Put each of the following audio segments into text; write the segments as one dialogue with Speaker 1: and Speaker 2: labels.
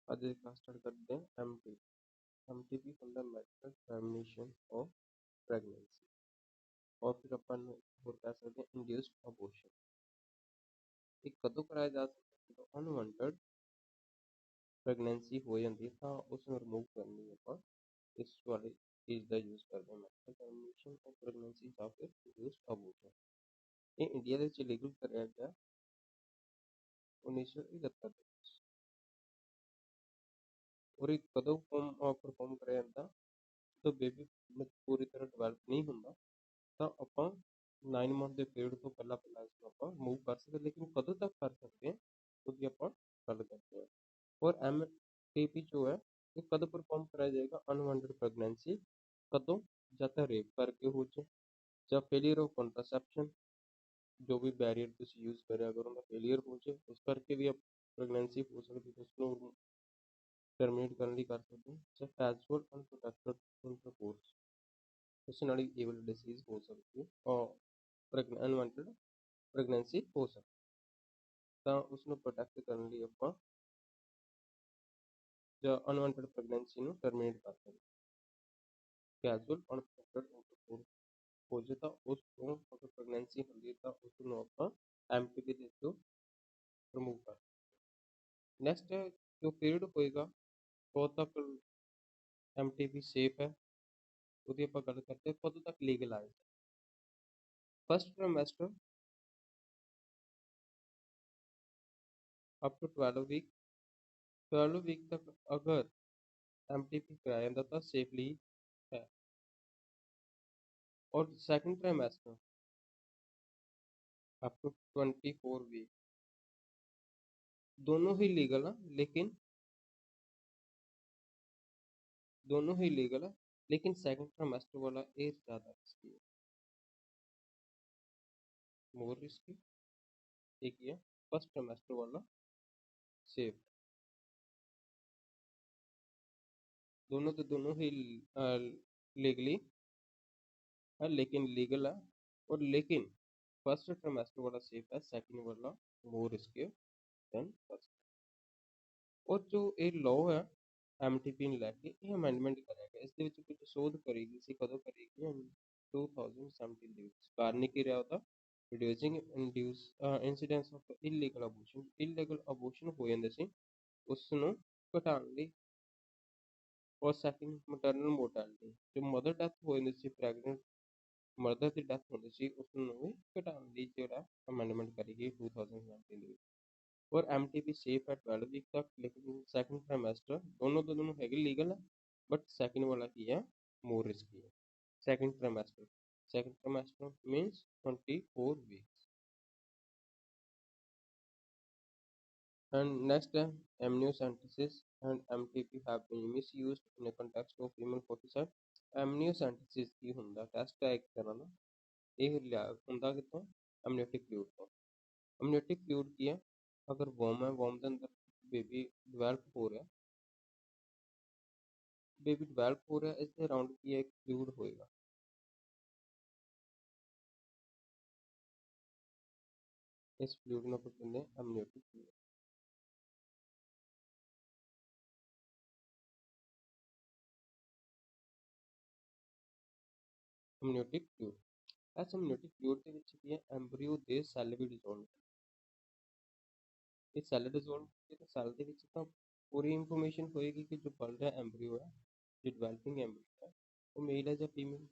Speaker 1: ਅੱਜ ਦੀ class start ਕਰਦੇ ਹਾਂ MTP fundamental termination of pregnancy ਔਰ ਫਿਰ ਆਪਾਂ ਨੂੰ ਹੋਰ ਕਹਿ ਸਕਦੇ ਹਾਂ ਇੰਡਿਊਸਡ ਅਬੋਰਸ਼ਨ। ਇਹ ਕਦੋਂ ਕਰਾਇਆ ਜਾ ਸਕਦਾ? ਜਦੋਂ ਅਨਵਾਂਟਡ ਪ੍ਰੈਗਨੈਂਸੀ ਹੋ ਜਾਂਦੀ ਹੈ ਤਾਂ ਉਸ ਨੂੰ ਰਿਮੂਵ ਕਰਨ ਲਈ ਆਪਾਂ ਇਸ ਵਾਲੇ ਚੀਜ਼ ਦਾ ਯੂਜ਼ ਕਰਦੇ ਹਾਂ, ਮੈਡੀਕਲ ਟਰਮੀਨੇਸ਼ਨ ਆਫ ਪ੍ਰੈਗਨੈਂਸੀ ਜਾਂ ਫਿਰ ਇੰਡਿਊਸਡ ਅਬੋਰਸ਼ਨ। ਇਹ ਇੰਡੀਆ ਦੇ ਵਿੱਚ ਲੀਗਲ ਕਰਿਆ ਗਿਆ 1971 ਦੇ ਵਿੱਚ। ਔਰ ਇਹ ਕਦੋਂ ਪਰਫਾਰਮ ਕਰਿਆ ਜਾਂਦਾ? ਜਦੋਂ ਬੇਬੀ ਪੂਰੀ ਤਰ੍ਹਾਂ ਡਿਵੈਲਪ ਨਹੀਂ ਹੁੰਦਾ ਤਾਂ ਆਪਾਂ 9 ਮੰਥ ਦੇ ਪੀਰੀਅਡ ਤੋਂ ਪਹਿਲਾਂ ਇਸ ਨੂੰ ਆਪਾਂ ਮੂਵ ਕਰ ਸਕਦੇ, ਲੇਕਿਨ ਕਦੋਂ ਤੱਕ ਕਰ ਸਕਦੇ ਹਾਂ ਉਹਦੀ ਆਪਾਂ ਗੱਲ ਕਰਦੇ ਹਾਂ। ਔਰ ਐਮਟੀਪੀ ਜੋ ਹੈ ਇਹ ਕਦੋਂ ਪਰਫਾਰਮ ਕਰਾਇਆ ਜਾਏਗਾ? ਅਨਵਾਂਟਡ ਪ੍ਰੈਗਨੈਂਸੀ ਕਦੋਂ? ਜਾਂ ਤਾਂ ਰੇਪ ਕਰਕੇ ਹੋ ਜਾਏ ਜਾਂ ਫੇਲੀਅਰ ਆਫ ਕੰਟਰਾਸੈਪਸ਼ਨ, ਜੋ ਵੀ ਬੈਰੀਅਰ ਤੁਸੀਂ ਯੂਜ਼ ਕਰਿਆ ਅਗਰ ਉਹਦਾ ਫੇਲੀਅਰ ਹੋ ਜਾਏ ਉਸ ਕਰਕੇ ਵੀ ਪ੍ਰੈਗਨੈਂਸੀ ਹੋ ਸਕਦੀ ਹੈ, ਉਸਨੂੰ ਟਰਮੀਨੇਟ ਕਰਨ ਲਈ ਕਰ ਸਕਦੇ ਹਾਂ। ਜਾਂ ਕੈਜੂਅਲ ਅਨਪ੍ਰੋਟੈਕਟਡ ਇੰਟਰਕੋਰਸ, ਉਸ ਨਾਲ ਹੀ ਏਵਲ ਡਿਸੀਜ਼ ਹੋ ਸਕਦੀ ਹੈ ਔਰ ਅਨਵਾਂਟਡ ਪ੍ਰੈਗਨੈਂਸੀ ਹੋ ਸਕਦੀ ਤਾਂ ਉਸਨੂੰ ਪ੍ਰੋਟੈਕਟ ਕਰਨ ਲਈ ਆਪਾਂ ਜਾਂ ਅਨਵਾਂਟਡ ਪ੍ਰੈਗਨੈਂਸੀ ਨੂੰ ਟਰਮੀਨੇਟ ਕਰ ਸਕਦੇ। ਕੈਜੂਅਲ ਅਨਪ੍ਰੋਟੈਕਟਡ ਇੰਟਰਕੋਰਸ ਹੋ ਜਾਏ ਤਾਂ ਉਸ ਤੋਂ ਅਗਰ ਪ੍ਰੈਗਨੈਂਸੀ ਹੁੰਦੀ ਹੈ ਤਾਂ ਉਸ ਨੂੰ ਆਪਾਂ ਐਮਟੀਪੀ ਦੇ ਥਰੂ ਰਿਮੂਵ ਕਰ ਸਕਦੇ। ਨੈਕਸਟ ਹੈ ਜੋ ਪੀਰੀਅਡ ਹੋਏਗਾ ਕਦੋਂ ਤੱਕ ਐਮਟੀਪੀ ਸੇਫ ਹੈ, ਉਹਦੀ ਆਪਾਂ ਗੱਲ ਕਰਦੇ ਹਾਂ। ਕਦੋਂ ਤੱਕ legalize? First trimester up to 12 week. 12 week ਤੱਕ ਅਗਰ ਐਮਟੀਪੀ ਕਰਾਇਆ ਜਾਂਦਾ ਤਾਂ ਸੇਫਲੀ ਹੈ। और second trimester up to 24 week, दोनों ही लीगल है लेकिन सेकंड ट्राइमेस्टर वाला एज ज़्यादा रिस्की है, मोर रिस्की। एक ही है फर्स्ट ट्राइमेस्टर वाला सेफ। दोनों ही लीगली है लेकिन लीगल है, और लेकिन फर्स्ट ट्राइमेस्टर वाला सेफ है, सेकंड वाला मोर रिस्की देन फर्स्ट। और जो ये लॉ है ਐਮਟੀਪੀ ਨੂੰ ਲੈ ਕੇ ਇਹ ਅਮੈਂਡਮੈਂਟ ਕਰਿਆ ਗਿਆ। ਇਸ ਦੇ ਵਿੱਚ ਕੁਝ ਸੋਧ ਕਰੀ ਗਈ ਸੀ। ਕਦੋਂ ਕਰੀ ਗਈ? 2017 ਦੇ ਵਿੱਚ। ਕਾਰਨ ਕੀ ਰਿਹਾ ਉਹਦਾ? Reducing incidence of illegal abortion. Illegal abortion ਹੋ ਜਾਂਦੇ ਸੀ, ਉਸ ਨੂੰ ਘਟਾਉਣ ਲਈ। ਔਰ ਸੈਕਿੰਡ ਮਟਰਨਲ ਮੋਰਟੈਲਿਟੀ, ਜੋ ਮਦਰ ਡੈਥ ਹੋ ਜਾਂਦੀ ਸੀ, ਪ੍ਰੈਗਨੈਂਟ ਮਦਰ ਦੀ ਡੈਥ ਹੁੰਦੀ ਸੀ, ਉਸ ਨੂੰ ਵੀ ਘਟਾਉਣ ਲਈ ਜਿਹੜਾ ਅਮੈਂਡਮੈਂਟ ਕਰੀ ਗਈ 2017 ਦੇ ਵਿੱਚ। और एमटीपी सेफ है 12 वीक तक, लेकिन सेकंड ट्राइमेस्टर दोनों है लीगल है, बट सेकंड वाला की है मोर रिस्की है। Second trimester means 24 weeks. And next है amniocentesis and MTP have been misused in the context of female foeticide। amniocentesis ਕੀ ਹੁੰਦਾ? ਟੈਸਟ ਹੈ ਇੱਕ ਤਰ੍ਹਾਂ ਦਾ। ਇਹ ਹੁੰਦਾ ਕਿੱਥੋਂ? amniotic fluid ਤੋਂ। amniotic fluid ਕੀ ਹੈ? अगर वॉर्म है, वॉर्म के अंदर बेबी डिवेलप हो रहा इसके अराउंड की एक फ्लूइड होएगा। इस फ्लूइड में ਆਪਾਂ ਕਹਿੰਦੇ ਹਾਂ amniotic fluid। amniotic fluid, ਇਸ amniotic fluid ਦੇ ਵਿੱਚ ਕੀ ਹੈ? ਐਮਬਰੀਓ ਦੇ ਸੈੱਲ ਵੀ ਡਿਸੋਲਵ। ਇਹ ਸੈੱਲ ਡਿਸੋਲਵ ਤੇ ਸੈੱਲ ਦੇ ਵਿੱਚ ਤਾਂ ਪੂਰੀ ਇਨਫੋਰਮੇਸ਼ਨ ਹੋਏਗੀ ਕਿ ਜੋ ਬਣ ਰਿਹਾ ਐਮਬਰੀਓ ਹੈ, ਜੋ ਡਿਵੈਲਪਿੰਗ ਐਮਬਰੀਓ ਹੈ, ਉਹ ਮੇਲ ਹੈ ਜਾਂ ਫੀਮੇਲ।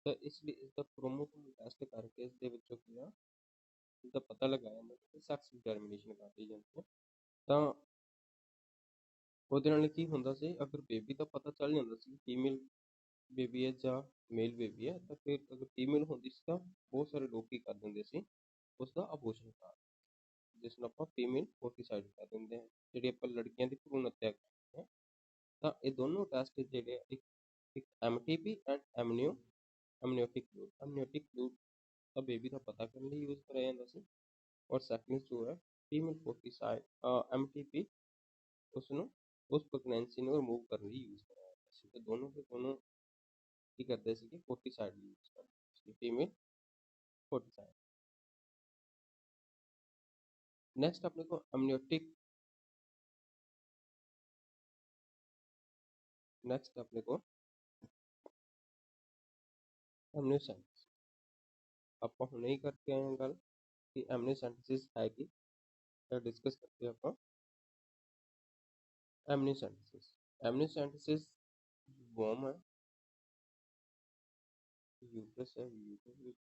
Speaker 1: ਤਾਂ ਇਸ ਲਈ ਇਸ ਦਾ ਕ੍ਰੋਮੋਸੋਮ ਟੈਸਟ ਕਰਕੇ ਇਸ ਦੇ ਵਿੱਚੋਂ ਕੀ ਆ ਇਸਦਾ ਪਤਾ ਲਗਾਇਆ ਜਾਂਦਾ ਕਿ ਸੈਕਸ ਡਿਟਰਮੀਨੇਸ਼ਨ ਕਰ ਲਈ ਜਾਂਦੀ ਹੈ। ਤਾਂ ਉਹਦੇ ਨਾਲ ਕੀ ਹੁੰਦਾ ਸੀ? ਅਗਰ ਬੇਬੀ ਦਾ ਪਤਾ ਚੱਲ ਜਾਂਦਾ ਸੀ ਫੀਮੇਲ ਬੇਬੀ ਹੈ ਜਾਂ ਮੇਲ ਬੇਬੀ ਹੈ, ਤਾਂ ਫਿਰ ਅਗਰ ਫੀਮੇਲ ਹੁੰਦੀ ਸੀ ਤਾਂ ਬਹੁਤ ਸਾਰੇ ਲੋਕ ਕੀ ਕਰ ਦਿੰਦੇ ਸੀ? ਉਸਦਾ ਅਬੋਰਸ਼ਨ ਕਰ, ਜਿਸ ਨੂੰ ਆਪਾਂ ਫੀਮੇਲ ਫੋਰਟੀਸਾਈਡ ਕਰ ਦਿੰਦੇ ਹਾਂ, ਜਿਹੜੀ ਆਪਾਂ ਲੜਕੀਆਂ ਦੀ ਭਰੂਣ ਹੱਤਿਆ ਕਰਦੇ ਹਾਂ। ਤਾਂ ਇਹ ਦੋਨੋਂ ਟੈਸਟ ਜਿਹੜੇ ਇੱਕ ਐਮਟੀਪੀ ਐਂਡ amniotic fluid ਤਾਂ ਬੇਬੀ ਦਾ ਪਤਾ ਕਰਨ ਲਈ ਯੂਜ਼ ਕਰਿਆ ਜਾਂਦਾ ਸੀ। ਔਰ ਸੈਕੰਡ ਜੋ ਹੈ ਫੀਮੇਲ ਫੋਰਟੀਸਾਈਡ ਐਮਟੀਪੀ, ਉਸ ਨੂੰ ਉਸ ਪ੍ਰੈਗਨੈਂਸੀ ਨੂੰ ਰਿਮੂਵ ਕਰਨ ਲਈ ਯੂਜ਼ ਕਰਿਆ ਜਾਂਦਾ ਸੀ। ਤੇ ਦੋਨੋਂ ਕੀ ਕਰਦੇ ਸੀਗੇ? ਫੋਰਟੀਸਾਈਡ ਯੂਜ਼ ਕਰਦੇ ਸੀ, ਫੀਮੇਲ ਫੋਰਟੀਸਾਈਡ। ਨੈਕਸਟ ਆਪਣੇ ਕੋਲ amniotic नेक्स्ट अपने को एमनियोसेंटेसिस ਆਪਾਂ ਹੁਣੇ ਹੀ ਕਰਕੇ ਆਏ ਹਾਂ ਗੱਲ कि एमनियोसेंटेसिस है कि डिस्कस करते हैं ਆਪਾਂ एमनियोसेंटेसिस एमनियोसेंटेसिस वॉर्म है यूट्रस है यूट्रस ਵਿੱਚ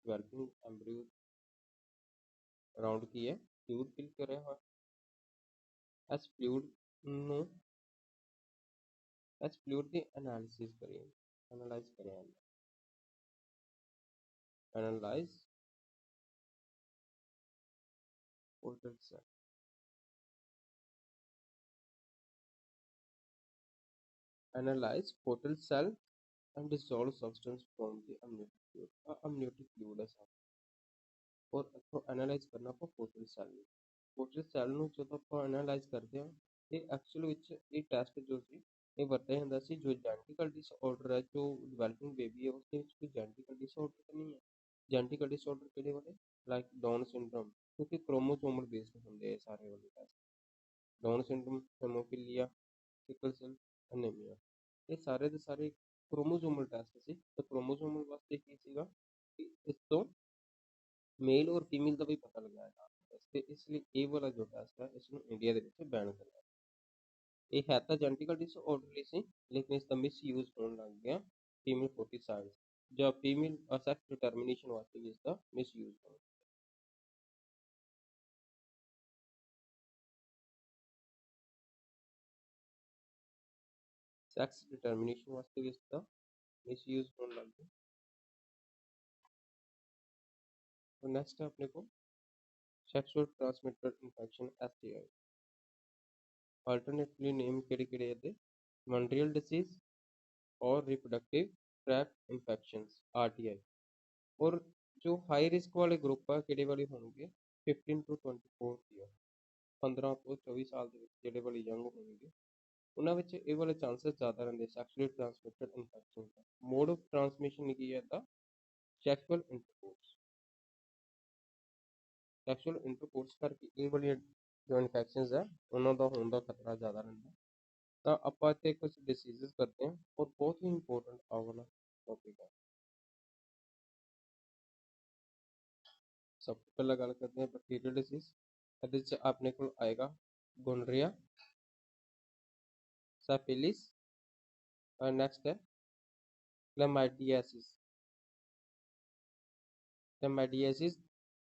Speaker 1: ਡਿਵੈਲਪਿੰਗ ਐਮਬ੍ਰਿਓ ਅਰਾਊਂਡ ਕੀ ਹੈ ਫਲੂਇਡ ਫਿਲ ਕਰਿਆ ਹੋਇਆ ਇਸ ਫਲੂਇਡ ਨੂੰ ਇਸ ਫਲੂਇਡ ਦੀ ਐਨਾਲਿਸਿਸ ਕਰੀਏ ਐਨਾਲਾਈਜ਼ ਕਰਿਆ analyse portal cell analyze portal cell and dissolve substance from the amniotic fluid amniotic fluid है सारा और ਇੱਥੋਂ ਐਨਾਲਾਈਜ਼ ਕਰਨਾ ਆਪਾਂ portal cell ਨੂੰ portal cell ਨੂੰ ਜਦੋਂ ਆਪਾਂ ਐਨਾਲਾਈਜ਼ ਕਰਦੇ ਹਾਂ ਇਹ ਐਕਚੁਅਲ ਵਿੱਚ ਇਹ ਟੈਸਟ ਜੋ ਸੀ ਇਹ ਵਰਤਿਆ ਜਾਂਦਾ ਸੀ ਜੋ ਜੈਨੇਟਿਕਲ ਡਿਸਆਰਡਰ ਹੈ ਜੋ ਡਿਵੈਲਪਿੰਗ ਬੇਬੀ ਹੈ ਉਸਦੇ ਵਿੱਚ ਕੋਈ ਜੈਨੇਟਿਕਲ ਡਿਸਆਰਡਰ ਤਾਂ ਨਹੀਂ ਹੈ ਜੈਨੇਟਿਕਲ ਡਿਸਆਰਡਰ ਕਿਹੜੇ ਵਾਲੇ ਲਾਈਕ ਡਾਊਨ ਸਿੰਡਰੋਮ क्योंकि क्रोमोसोमल बेस्ड होंगे ये सारे वाले test Down syndrome haemophilia sickle cell anaemia ये सारे ਦੇ ਸਾਰੇ क्रोमोसोमल ਟੈਸਟ ਸੀ ਤੇ क्रोमोसोमल ਵਾਸਤੇ ਕੀ ਸੀਗਾ ਕਿ ਇਸ ਤੋਂ ਮੇਲ ਔਰ ਫੀਮੇਲ ਦਾ ਵੀ ਪਤਾ ਲਗਾਇਆ ਜਾ ਸਕਦਾ ਤੇ ਇਸ ਲਈ ਇਹ ਵਾਲਾ ਜੋ ਟੈਸਟ ਹੈ ਇਸ ਨੂੰ ਇੰਡੀਆ ਦੇ ਵਿੱਚ ਬੈਨ ਕਰਿਆ ਇਹ ਹੈ ਤਾਂ ਜੈਨੇਟਿਕਲ ਡਿਸਆਰਡਰ ਸੀ ਲੇਕਿਨ ਇਸ ਦਾ ਮਿਸਯੂਜ਼ ਹੋਣ ਲੱਗ ਗਿਆ ਫੀਮੇਲ ਫੋਰਟੀਸਾਈਡ ਜਾਂ ਫੀਮੇਲ ਸੈਕਸ ਡਿਟਰਮੀਨੇਸ਼ਨ ਵਾਸਤੇ ਵੀ ਇਸ ਦਾ ਮਿਸਯੂਜ਼ ਹੋਣਾ ਸੈਕਸ ਡਿਟਰਮੀਨੇਸ਼ਨ ਵਾਸਤੇ ਵੀ ਇਸ ਦਾ मिसयूज होने लग गया तो नेक्स्ट है अपने को sexual transmitted infection STI alternately name केड़े है मॉन्ट्रियल डिसीज और रिप्रोडक्टिव ट्रैक्ट इन्फेक्शंस आरटीआई और जो हाई रिस्क वाले ग्रुप है केड़े वाले होंगे 15 to 24 ईयर 15 ਤੋਂ 24 ਸਾਲ ਦੇ ਵਿੱਚ ਜਿਹੜੇ ਵਾਲੇ ਯੰਗ ਹੋਣਗੇ ਉਹਨਾਂ ਵਿੱਚ ਇਹ ਵਾਲੇ ਚਾਂਸਸ ਜ਼ਿਆਦਾ ਰਹਿੰਦੇ ਸੈਕਸ਼ੂਅਲੀ ਟ੍ਰਾਂਸਮਿਟਡ ਇਨਫੈਕਸ਼ਨ ਦਾ ਮੋਡ ਆਫ ਟ੍ਰਾਂਸਮਿਸ਼ਨ ਕੀ ਹੈ ਦਾ ਸੈਕਸ਼ੂਅਲ ਇੰਟਰਕੋਰਸ ਸੈਕਸ਼ੂਅਲ ਇੰਟਰਕੋਰਸ ਕਰਕੇ ਇਹ ਵਾਲੀਆਂ ਜੋ ਇਨਫੈਕਸ਼ਨਸ ਹੈ ਉਹਨਾਂ ਦਾ ਹੋਣ ਦਾ ਖਤਰਾ ਜ਼ਿਆਦਾ ਰਹਿੰਦਾ ਤਾਂ ਆਪਾਂ ਇੱਥੇ ਕੁਝ ਡਿਸੀਜ਼ਸ ਕਰਦੇ ਹਾਂ ਔਰ ਬਹੁਤ ਹੀ ਇੰਪੋਰਟੈਂਟ ਆ ਵਾਲਾ ਟੌਪਿਕ ਹੈ ਸਭ ਤੋਂ ਪਹਿਲਾਂ ਗੱਲ ਕਰਦੇ ਹਾਂ ਬੈਕਟੀਰੀਅਲ ਡਿਸੀਜ਼ ਇਹਦੇ 'ਚ ਆਪਣੇ ਕੋਲ ਆਏਗਾ ਗੋਨੋਰੀਆ सिफिलिस और नेक्स्ट है क्लैमाइडियासिस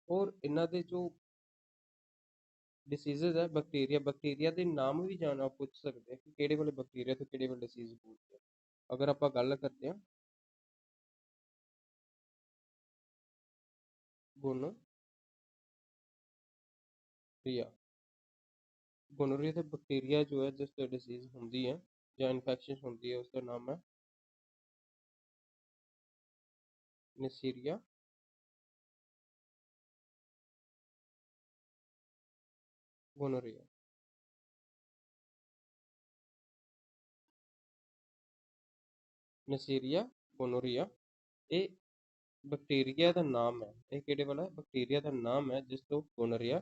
Speaker 1: और इन्हों के जो डिसीजेज है बैक्टीरिया के नाम भी जाना पूछ सकते हैं कि किहड़े वाले बैक्टीरिया तो किहड़े वाले डिसीज पूछते हैं अगर आप गल करते हैं गोनोरिया गोनोरिया से बैक्टीरिया जो है जिस डिसीज होंगी है या इन्फेक्शन होंगी है उसका नाम है नेसीरिया गोनोरिया नेसीरिया गोनोरिया ये बैक्टीरिया का नाम है ये किहड़े वाला बैक्टीरिया का नाम है जिस तो गोनोरिया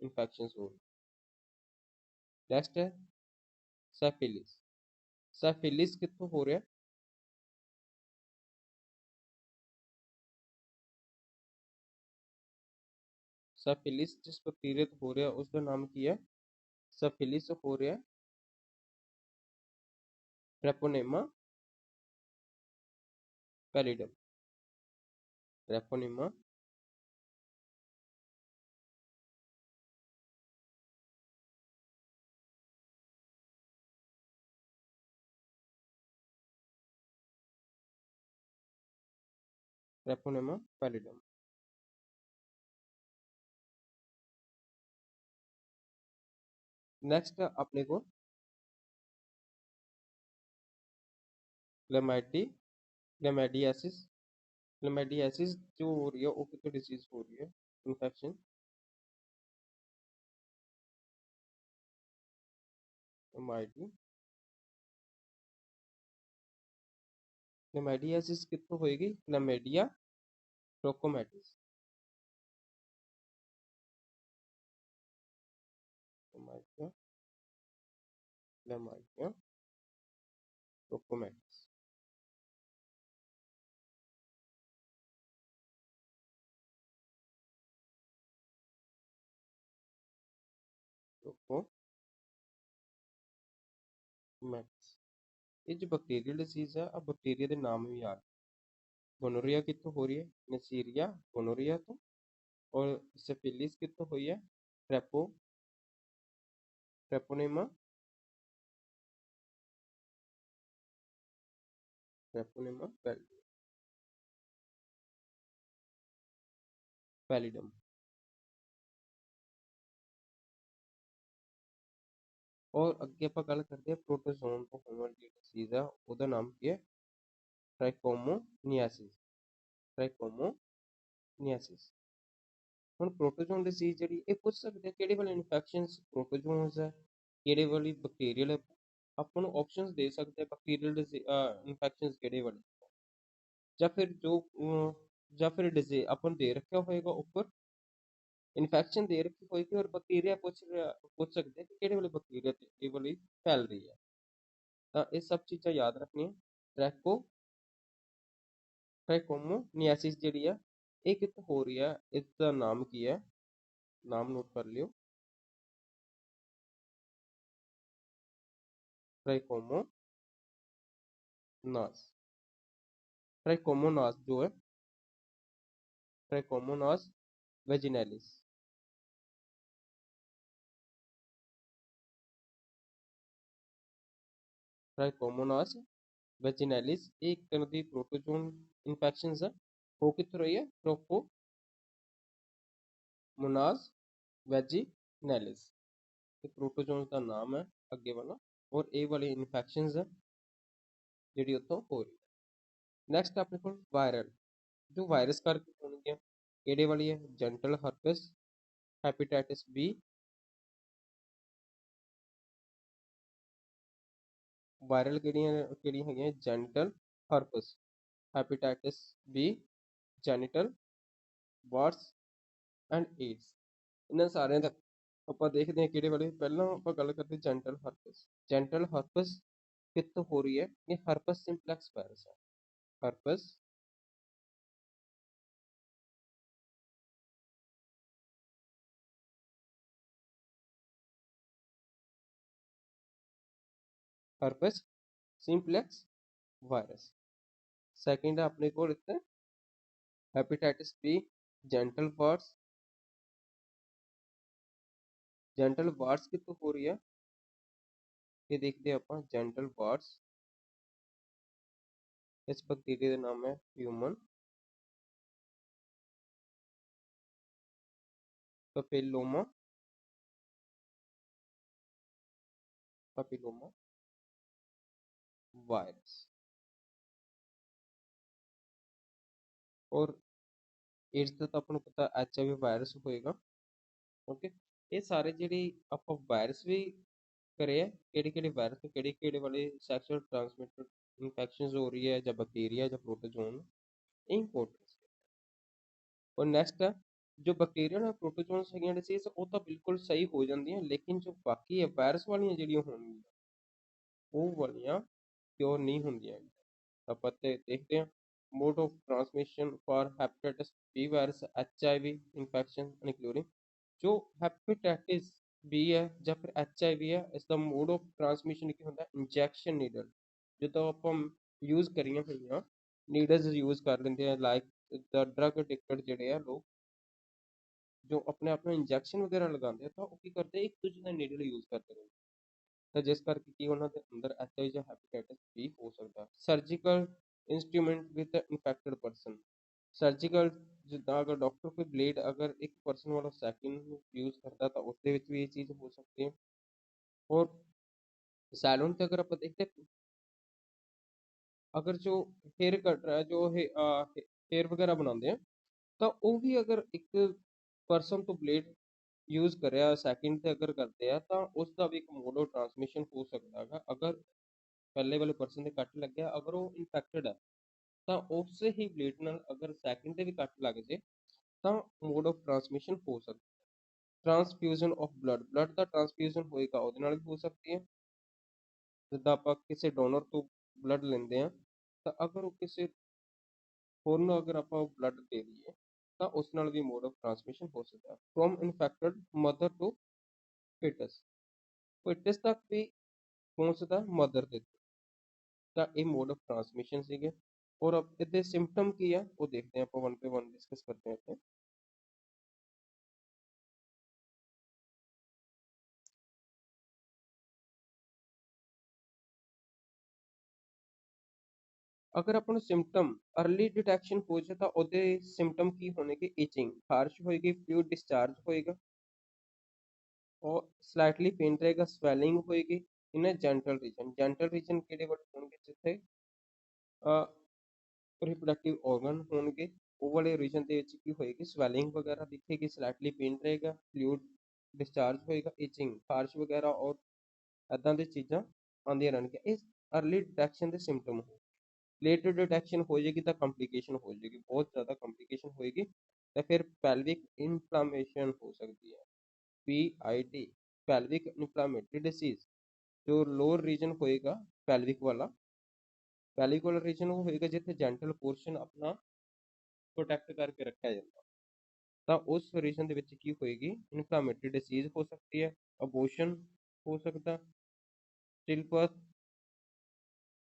Speaker 1: इन्फेक्शन हो नेक्स्ट है सैफिलिस सैफिलिस कितों हो रहा है सैफिलिस जिस बैक्टीरिया तो हो रहा है उसका नाम की है सैफिलिस हो रहा है Treponema pallidum Treponema Treponema pallidum next अपने को क्लेमाइडियासिस क्लेमाइडियासिस जो हो रही है वो कितनी डिसीज हो रही है इन्फेक्शन क्लेमाइडियासिस कितों होएगी क्लेमाइडिया ट्रोकोमैटिस क्लेमाइडिया ट्रोपोमैटिस। ट्रोपोमैटिस ये जो बैक्टीरियल डिसीज है, अब बैक्टीरिया के नाम भी याद। गोनोरिया कितों हो रही है? नेसीरिया गोनोरिया तो। और सिफिलिस कितों हुई है? Treponema Treponema pallidum. और अगे आप गल करते हैं प्रोटोजोन तो होने वाली डिसीज है, ਉਹਦਾ नाम की है? ट्राइकोमोनियासिस। ट्राइकोमोनियासिस। ਹੁਣ प्रोटोजोन डिसीज ਜਿਹੜੀ ਇਹ ਪੁੱਛ ਸਕਦੇ ਕਿਹੜੇ ਵਾਲੇ ਇਨਫੈਕਸ਼ਨਸ प्रोटोजोन्स है, ਕਿਹੜੇ ਵਾਲੀ बैक्टीरियल है। ਆਪਾਂ ਨੂੰ ਆਪਸ਼ਨਸ ਦੇ ਸਕਦੇ ਆ बैक्टीरियल ਇਨਫੈਕਸ਼ਨਸ ਕਿਹੜੇ ਵਾਲੇ, ਜਾਂ ਫਿਰ ਜੋ ਜਾਂ ਫਿਰ ਡਿਜ਼ੀਜ਼ ਆਪਾਂ ਨੂੰ ਦੇ ਰੱਖਿਆ ਹੋਏਗਾ ਉੱਪਰ ਇਨਫੈਕਸ਼ਨ ਦੇ ਰੱਖੀ ਹੋਏਗੀ ਔਰ बैक्टीरिया ਪੁੱਛ ਸਕਦੇ ਕਿ ਕਿਹੜੇ ਵਾਲੇ बैक्टीरिया ਤੇ ਇਹ ਵਾਲੀ ਫੈਲ ਰਹੀ ਹੈ। ਤਾਂ ਇਹ ਸਭ ਚੀਜ਼ਾਂ ਯਾਦ ਰੱਖਣੀਆਂ। ट्राइकोमोनियासिस ਜਿਹੜੀ ਆ ਇਹ ਕਿੱਥੇ ਹੋ ਰਹੀ ਹੈ, ਇਸ ਦਾ ਨਾਮ ਕੀ ਹੈ? नाम नोट कर लियो। ट्राइकोमोनास। ट्राइकोमोनास जो है ट्राइकोमोनास वेजिनैलिस। ट्राइकोमोनास वेजिनैलिस एक तरह की प्रोटोजोन इन्फेक्शंस है। वो कितों रही है? ट्रोपोमोनास वेजिनैलिस। प्रोटोजोन का नाम है अगे वाला, और ये वाली इन्फेक्शंस है जी उत्तों हो रही है। नैक्सट अपने को वायरल, जो वायरस करके होंगे किहड़े वाली है? Genital herpes, hepatitis B, viral किहड़ियां हैगियां? Genital herpes, hepatitis B, genital warts and AIDS. इन्हां सारियां दा ਆਪਾਂ ਦੇਖਦੇ ਹਾਂ ਕਿਹੜੇ ਵਾਲੇ। ਪਹਿਲਾਂ ਆਪਾਂ ਗੱਲ ਕਰਦੇ ਜੈਂਟਲ ਹਰਪਸ। ਜੈਂਟਲ ਹਰਪਸ ਕਿੱਥੋਂ ਹੋ ਰਹੀ ਹੈ? ਇਹ ਹਰਪਸ ਸਿੰਪਲੈਕਸ ਵਾਇਰਸ ਹੈ। Herpes herpes simplex virus. Second ਹੈ ਆਪਣੇ ਕੋਲ ਇੱਥੇ hepatitis B, genital warts. Genital warts कितों हो रही है? ये देखते हैं ਆਪਾਂ जेंटल वार्स। इस बैक्टीरिया का नाम है ह्यूमन पैपिलोमा पैपिलोमा वायरस। और एड्स का तो अपन पता HIV वायरस होएगा। ओके, ये सारे ਜਿਹੜੇ ਆਪਾਂ ਵਾਇਰਸ ਵੀ ਕਰੇ ਆ, ਕਿਹੜੇ ਕਿਹੜੇ ਵਾਇਰਸ ਤੇ ਕਿਹੜੇ ਕਿਹੜੇ ਵਾਲੇ ਸੈਕਸ਼ੂਅਲ ਟ੍ਰਾਂਸਮਿਟਡ ਇਨਫੈਕਸ਼ਨਸ ਹੋ ਰਹੀ ਹੈ ਜਾਂ बैक्टीरिया ਜਾਂ प्रोटोजोन, इंपॉर्टेंट। और नेक्स्ट है जो बैक्टीरियल प्रोटोजोन्स है डिसीज वो तो बिल्कुल सही हो जाती हैं, लेकिन जो बाकी है वायरस वाली ਜਿਹੜੀਆਂ ਹੋਣਗੀਆਂ वो वालियां क्योर नहीं होंदियां। ਆਪਾਂ ਤੇ ਦੇਖਦੇ ਹਾਂ mode of transmission for hepatitis B virus HIV infection including जो hepatitis B है ਜਾਂ ਫਿਰ HIV ਹੈ, ਇਸ ਦਾ mode of transmission ਕੀ ਹੁੰਦਾ? Injection needle. ਜਦੋਂ ਆਪਾਂ ਯੂਜ਼ ਕਰੀਆਂ ਹੋਈਆਂ ਨੀਡਲਸ ਯੂਜ਼ ਕਰ ਲੈਂਦੇ ਆ, ਲਾਈਕ ਦ ਡਰਗ ਐਡਿਕਟਡ ਜਿਹੜੇ ਆ ਲੋਕ ਜੋ ਆਪਣੇ ਆਪ ਨੂੰ ਇੰਜੈਕਸ਼ਨ ਵਗੈਰਾ ਲਗਾਉਂਦੇ ਆ, ਤਾਂ ਉਹ ਕੀ ਕਰਦੇ ਇੱਕ ਦੂਜੇ ਦਾ ਨੀਡਲ ਯੂਜ਼ ਕਰਦੇ ਨੇ, ਤਾਂ ਜਿਸ ਕਰਕੇ ਕੀ ਉਹਨਾਂ ਦੇ ਅੰਦਰ HIV ਜਾਂ ਹੈਪੇਟਾਈਟਸ B ਹੋ ਸਕਦਾ। Surgical instrument with infected person. Surgical जिदा अगर डॉक्टर कोई ब्लेड अगर एक पर्सन वाला सैकेंड यूज करता तो उसके भी ये चीज़ हो सकती है। और सैलून से अगर आप देखते अगर जो हेयर कट रहा है जो हेयर वगैरह बनाते हैं तो वो भी अगर एक पर्सन तो ब्लेड यूज करें सैकेंड से अगर करते हैं तो उसका भी एक मोड ऑफ ट्रांसमिशन हो सकता है। अगर पहले वाले पर्सन से कट लग गया अगर वो इन्फेक्टेड है ਤਾਂ ਉਸੇ ਹੀ ਬਲੇਡ ਨਾਲ ਅਗਰ ਸੈਕਿੰਡ ਤੇ ਵੀ ਕੱਟ ਲੱਗ ਜੇ ਤਾਂ ਮੋਡ ਆਫ ਟਰਾਂਸਮਿਸ਼ਨ ਹੋ ਸਕਦਾ। ਟਰਾਂਸਫਿਊਜ਼ਨ ਆਫ ਬਲੱਡ ਦਾ ਟਰਾਂਸਫਿਊਜ਼ਨ ਹੋਏਗਾ ਉਹਦੇ ਨਾਲ ਵੀ ਹੋ ਸਕਦੀ ਹੈ। ਜਿੱਦਾਂ ਆਪਾਂ ਕਿਸੇ ਡੋਨਰ ਤੋਂ ਬਲੱਡ ਲੈਂਦੇ ਆ ਤਾਂ ਅਗਰ ਉਹ ਕਿਸੇ ਹੋਰ ਨੂੰ ਅਗਰ ਆਪਾਂ ਉਹ ਬਲੱਡ ਦੇ ਦਈਏ ਤਾਂ ਉਸ ਨਾਲ ਵੀ ਮੋਡ ਆਫ ਟ੍ਰਾਂਸਮਿਸ਼ਨ ਹੋ ਸਕਦਾ ਹੈ ਫਰੋਮ ਇਨਫੈਕਟਡ ਮਦਰ ਟੂ ਫੀਟਸ। ਫੀਟਸ ਤੱਕ ਵੀ ਪਹੁੰਚਦਾ ਮਦਰ ਦੇ ਤਾਂ ਇਹ ਮੋਡ ਆਫ ਟ੍ਰਾਂਸਮਿਸ਼ਨ ਸੀਗੇ। ਔਰ ਇਹਦੇ ਸਿੰਪਟਮ ਕੀ ਆ ਉਹ ਦੇਖਦੇ ਹਾਂ ਆਪਾਂ ਵਨ ਬਾਈ ਵਨ ਡਿਸਕਸ ਕਰਦੇ ਹਾਂ ਇੱਥੇ। ਅਗਰ ਆਪਾਂ ਨੂੰ ਸਿੰਪਟਮ ਅਰਲੀ ਡਿਟੈਕਸ਼ਨ ਹੋ ਜਾਏ ਤਾਂ ਉਹਦੇ ਸਿੰਪਟਮ ਕੀ ਹੋਣਗੇ? ਇਚਿੰਗ, ਖਾਰਸ਼ ਹੋਏਗੀ, ਫਲੂਇਡ ਡਿਸਚਾਰਜ ਹੋਏਗਾ और slightly पेन रहेगा, swelling होएगी in a gentle region। gentle region ਕਿਹੜੇ ਵਾਲੇ ਹੋਣਗੇ? ਜਿੱਥੇ ਰਿਪਰੋਡਕਟਿਵ organ ਹੋਣਗੇ ਉਹ ਵਾਲੇ ਰੀਜਨ ਦੇ ਵਿੱਚ ਕੀ ਹੋਏਗੀ? ਸਵੈਲਿੰਗ ਵਗੈਰਾ ਦਿਖੇਗੀ, slightly pain ਰਹੇਗਾ, fluid discharge ਹੋਏਗਾ, itching, ਖਾਰਸ਼ ਵਗੈਰਾ ਔਰ ਏਦਾਂ ਦੀ ਚੀਜ਼ਾਂ ਆਉਂਦੀਆਂ ਰਹਿਣਗੀਆਂ। ਇਹ अर्ਲੀ डिटेक्शन ਦੇ ਸਿੰਪਟਮ ਹੋ। ਲੇਟ डिटेक्शन ਹੋ ਜਾਏਗੀ ਤਾਂ ਕੰਪਲਿਕੇਸ਼ਨ ਹੋ ਜਾਏਗੀ, ਬਹੁਤ ਜ਼ਿਆਦਾ ਕੰਪਲਿਕੇਸ਼ਨ ਹੋਏਗੀ ਤਾਂ ਫਿਰ ਪੈਲਵਿਕ ਇਨਫਲਾਮੇਸ਼ਨ ਹੋ ਸਕਦੀ ਹੈ। PID pelvic inflammatory disease जो लोअर रीजन होएगा pelvic वाला रीजन ਉਹ ਹੋਏਗਾ ਜਿੱਥੇ ਜੈਂਟਲ ਪੋਰਸ਼ਨ ਆਪਣਾ ਪ੍ਰੋਟੈਕਟ ਕਰਕੇ ਰੱਖਿਆ ਜਾਂਦਾ ਤਾਂ ਉਸ ਰੀਜਨ ਦੇ ਵਿੱਚ ਕੀ ਹੋਏਗੀ? ਇਨਫਲਾਮੇਟਰੀ ਡਿਸੀਜ਼ ਹੋ ਸਕਦੀ ਹੈ, ਅਬੋਰਸ਼ਨ ਹੋ ਸਕਦਾ, ਸਟਿਲਬਰਥ,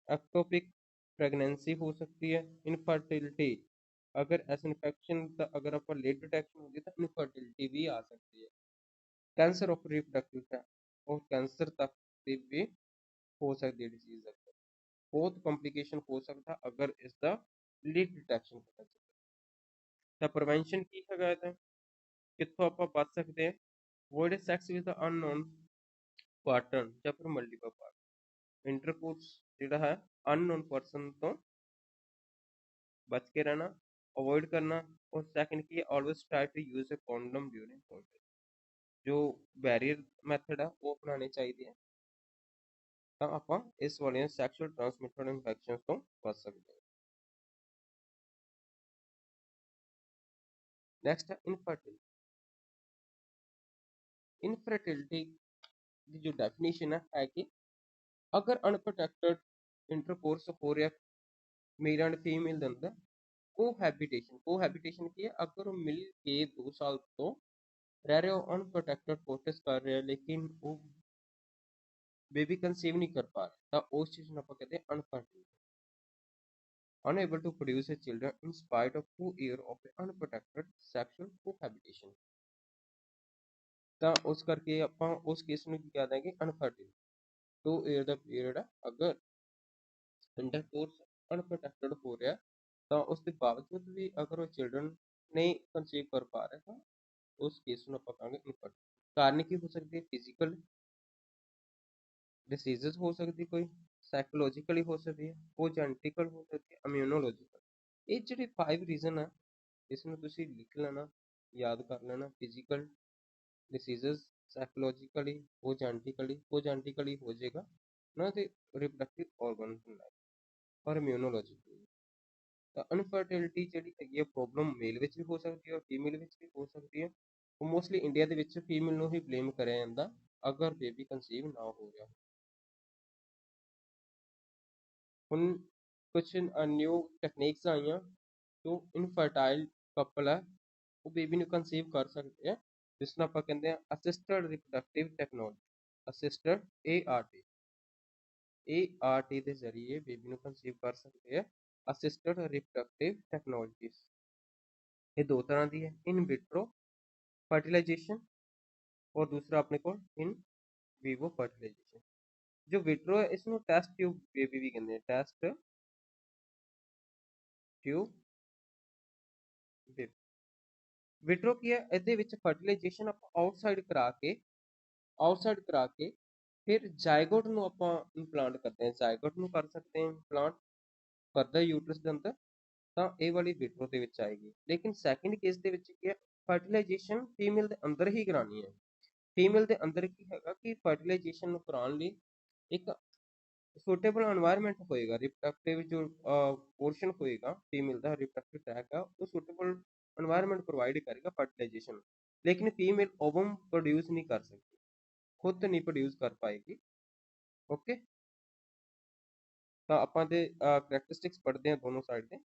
Speaker 1: एक्टोपिक प्रेगनेंसी हो सकती है, इनफर्टिलिटी। अगर ऐसा इन्फेक्शन अगर आप लेट डिटेक्शन होगी तो इनफर्टिलिटी भी आ सकती है। कैंसर ऑफ रिप्रोडक्टिव ट्रैक्ट और कैंसर तक ਦੀ ਵੀ ਹੋ ਸਕਦੀ ਹੈ ਡਿਸੀਜ਼ ਅਗਰ ਬਹੁਤ ਕੰਪਲਿਕੇਸ਼ਨ ਹੋ ਸਕਦਾ ਅਗਰ ਇਸ ਦਾ ਲੇਟ ਡਿਟੈਕਸ਼ਨ ਪਤਾ ਚੱਲੇ। ਤਾਂ ਪ੍ਰੀਵੈਂਸ਼ਨ ਕੀ ਹੈਗਾ ਇਹਦਾ? ਕਿੱਥੋਂ ਆਪਾਂ ਬਚ ਸਕਦੇ ਹਾਂ? Avoid sex with unknown partner ਜਾਂ ਫਿਰ ਮਲਟੀਪਲ ਪਾਰਟਨਰ। ਇੰਟਰਕੋਰਸ ਜਿਹੜਾ ਹੈ ਅਨਨੋਨ ਪਰਸਨ ਤੋਂ बच के रहना, अवॉइड करना। और सेकंड की always try to use a condom during contact. जो बैरियर मैथड है वो अपनाने चाहिए ਤਾਂ ਆਪਾਂ ਇਸ ਵਾਲੀਆਂ ਸੈਕਸ਼ੂਅਲ ਟ੍ਰਾਂਸਮਿਟਡ ਇਨਫੈਕਸ਼ਨਸ ਤੋਂ ਬਚ ਸਕਦੇ ਹਾਂ। ਨੈਕਸਟ ਹੈ ਇਨਫਰਟਿਲਿਟੀ। ਇਨਫਰਟਿਲਿਟੀ ਦੀ ਜੋ ਡੈਫੀਨੇਸ਼ਨ ਹੈ ਕਿ ਅਗਰ ਅਨਪ੍ਰੋਟੈਕਟਡ ਇੰਟਰਕੋਰਸ ਹੋ ਰਿਹਾ ਮੇਲ ਐਂਡ ਫੀਮੇਲ ਦੇ ਅੰਦਰ, ਕੋਹੈਬਿਟੇਸ਼ਨ ਕੀ ਹੈ? ਅਗਰ ਉਹ ਮਿਲ ਕੇ 2 ਸਾਲ ਤੋਂ ਰਹਿ ਰਹੇ ਹੋ, ਅਨਪ੍ਰੋਟੈਕਟਡ ਕੋਸ਼ਿਸ਼ ਕਰ ਰਹੇ ਲੇਕਿਨ ਉਹ ਬੇਬੀ ਕੰਸੀਵ ਨਹੀਂ ਕਰ ਪਾ ਰਹੇ ਤਾਂ ਉਸ ਚੀਜ਼ ਨੂੰ ਆਪਾਂ ਕਹਿੰਦੇ ਹਾਂ ਅਨਫਰਟਿਲਿਟੀ। unable to produce a children in spite of 2 years of unprotected sexual cohabitation। ਤਾਂ ਉਸ ਕਰਕੇ ਆਪਾਂ ਉਸ ਕੇਸ ਨੂੰ ਕੀ ਕਹਿ ਦਾਂਗੇ? ਅਨਫਰਟਿਲ। 2 year ਦਾ ਪੀਰੀਅਡ ਅਗਰ ਇੰਟਰਕੋਰਸ ਅਨਪ੍ਰੋਟੈਕਟਡ ਹੋ ਰਿਹਾ ਤਾਂ ਉਸ ਦੇ ਬਾਵਜੂਦ ਵੀ ਅਗਰ ਉਹ ਚਿਲਡਰਨ ਨਹੀਂ ਕੰਸੀਵ ਕਰ ਪਾ ਰਹੇ ਤਾਂ ਉਸ ਕੇਸ ਨੂੰ ਆਪਾਂ ਕਹਾਂਗੇ ਇਨਫਰਟਿਲ। ਕਾਰਨ ਕੀ ਹੋ ਸਕਦੀ ਹੈ? ਫਿਜ਼ੀਕਲ डिसीजेस हो सकती कोई, साइकोलॉजिकली हो सकती है, वो जेनेटिकल हो सकती है, इम्यूनोलॉजिकल। ਇਹ ਜਿਹੜੇ 5 ਰੀਜ਼ਨ ਆ ਇਸ ਨੂੰ ਤੁਸੀਂ ਲਿਖ ਲੈਣਾ, ਯਾਦ ਕਰ ਲੈਣਾ। ਫਿਜ਼ੀਕਲ ਡਿਸੀजेस, ਸਾਈਕੋਲॉजिकली, ਉਹ ਜੈਨੇਟਿਕਲੀ ਹੋ ਜਾਏਗਾ ਨਾ ਤੇ ਰਿਪਰੋਡਕਟਿਵ ਆਰਗਨ ਹੁੰਦਾ ਔਰ ਇਮਿਊਨੋਲॉजिकली। ਤਾਂ ਅਨਫਰਟਿਲਿਟੀ ਜਿਹੜੀ ਹੈਗੀ ਹੈ ਪ੍ਰੋਬਲਮ ਮੇਲ ਵਿੱਚ ਵੀ ਹੋ ਸਕਦੀ ਹੈ ਔਰ ਫੀਮੇਲ ਵਿੱਚ ਵੀ ਹੋ ਸਕਦੀ ਹੈ। ਉਹ ਮੋਸਟਲੀ ਇੰਡੀਆ ਦੇ ਵਿੱਚ ਫੀਮੇਲ ਨੂੰ ਹੀ ਬਲੇਮ ਕਰਿਆ ਜਾਂਦਾ ਅਗਰ ਬੇਬੀ ਕੰਸੀਵ ਨਾ ਹੋ ਰਿਹਾ। ਹੁਣ ਕੁਛ ਨਿਊ ਟੈਕਨੀਕਸ ਆਈਆਂ ਜੋ ਇਨਫਰਟਾਈਲ ਕਪਲ ਹੈ ਉਹ ਬੇਬੀ ਨੂੰ ਕੰਸੀਵ ਕਰ ਸਕਦੇ ਆ, ਜਿਸ ਨੂੰ ਆਪਾਂ ਕਹਿੰਦੇ ਆ assisted reproductive technology, assisted ART ਦੇ ਜ਼ਰੀਏ ਬੇਬੀ ਨੂੰ ਕੰਸੀਵ ਕਰ ਸਕਦੇ ਆ। ਅਸਿਸਟਡ ਰਿਪਰੋਡਕਟਿਵ ਟੈਕਨੋਲੋਜੀਜ਼ ਇਹ ਦੋ ਤਰ੍ਹਾਂ ਦੀ ਹੈ, ਇਨ ਵਿਟਰੋ ਫਰਟੀਲਾਈਜੇਸ਼ਨ ਔਰ ਦੂਸਰਾ ਆਪਣੇ ਕੋਲ ਇਨ ਵਿਵੋ ਫਰਟੀਲਾਈਜੇਸ਼ਨ। ਜੋ ਵਿਟਰੋ ਹੈ ਇਸ ਨੂੰ ਟੈਸਟ ਟਿਊਬ ਬੇਬੀ ਵੀ ਕਹਿੰਦੇ ਆ, ਟੈਸਟ ਟਿਊਬ ਬੇਬੀ। ਵਿਟਰੋ ਕੀ ਹੈ? ਇਹਦੇ ਵਿੱਚ ਫਰਟੀਲਾਈਜੇਸ਼ਨ ਆਪਾਂ ਆਊਟਸਾਈਡ ਕਰਾ ਕੇ ਫਿਰ ਜਾਇਗੋਟ ਨੂੰ ਆਪਾਂ ਇੰਪਲਾਂਟ ਕਰਦੇ ਹਾਂ, ਜਾਇਗੋਟ ਨੂੰ ਕਰ ਸਕਦੇ ਹਾਂ ਇੰਪਲਾਂਟ ਫਰਦਰ ਯੂਟਰਸ ਦੇ ਅੰਦਰ, ਤਾਂ ਇਹ ਵਾਲੀ ਵਿਟਰੋ ਦੇ ਵਿੱਚ ਆਏਗੀ। ਲੇਕਿਨ ਸੈਕਿੰਡ ਕੇਸ ਦੇ ਵਿੱਚ ਕੀ ਹੈ? ਫਰਟੀਲਾਈਜੇਸ਼ਨ ਫੀਮੇਲ ਦੇ ਅੰਦਰ ਹੀ ਕਰਾਉਣੀ ਹੈ। ਫੀਮੇਲ ਦੇ ਅੰਦਰ ਕੀ ਹੈਗਾ ਕਿ ਫਰਟੀਲਾਈਜੇਸ਼ਨ ਨੂੰ ਕਰਾਉਣ ਲਈ ਇੱਕ ਸੁਟੇਬਲ এনवायरमेंट ਹੋਏਗਾ, ਰਿਪਰੋਡਕਟਿਵ ਜੋ ਪੋਰਸ਼ਨ ਹੋਏਗਾ ਫੀਮੇਲ ਦਾ ਰਿਪਰੋਡਕਟਿਵ ਟ੍ਰੈਕ ਆ ਉਹ ਸੁਟੇਬਲ এনवायरमेंट प्रोवाइड करेगा फर्टिलाइजेशन। लेकिन फीमेल ओवम प्रोड्यूस नहीं कर सकती, खुद नहीं प्रोड्यूस कर पाएगी। ओके। ਤਾਂ ਆਪਾਂ ਦੇ ਕਰੈਕਟਰਿਸਟਿਕਸ ਪੜ੍ਹਦੇ ਹਾਂ ਦੋਨੋਂ ਸਾਈਡ ਦੇ।